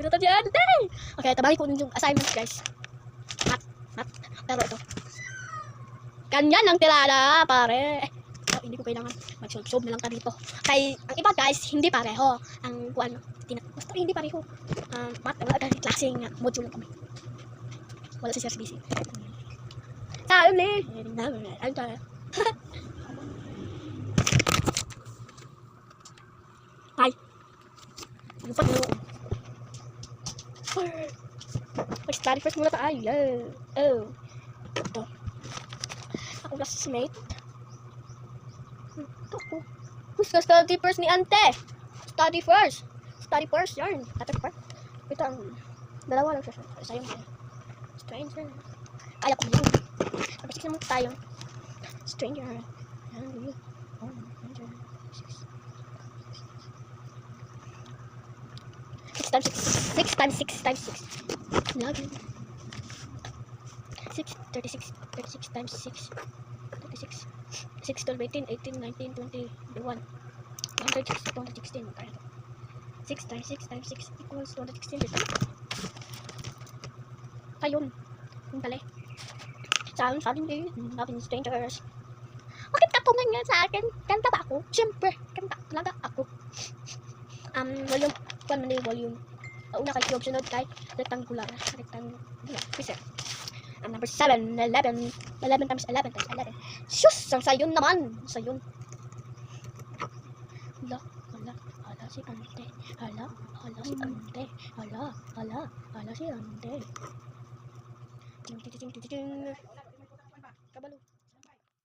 Pinutan si Ante! Okay, tabahin ko yung assignments, guys. Math. Pero ito. Ganyan lang tirada, pare. Hindi ko kailangan mag-solve na lang ka dito. Kay, ang iba, guys, hindi pareho. Ang kuan, basta hindi pareho. Math, wala kahit klaseng module lang kami. Wala si Sir BC. Sabi ni! Ano tayo? Hi! Lupa na ako. Mag-study first muna tayo. Oh. Ito. Ako classmate. Ito ako. Who's the study first ni Ante? Study first. Study first. Yarn. Study first. Ito ang dalawa lang siya. Sayang tayo. Stranger. Kaya ko yun. Napasik naman tayo. Stranger. Yan. Oh, stranger. 6 times 6 times 6 times 6. Lagi. 6, 36 times 6. 36. 6, 12, 18, 18, 19, 20, 21. 216. 6 times 6 times 6 equals 216. Ayun. Yung pala. Sabi natin strangers. Bakit ka tumingin sa akin? Kanta ba ako? Siyempre, kanta talaga ako. Volume. Kuan man yung volume. Una kay cube, sunod kay rectangular. Pisa. Number 7, 11. 11 times 11 times 11. Sus! Ang sayon naman! Sayon. Hala si Ante. Hala si Ante. Hala si Ante. Ting ting ting ting ting.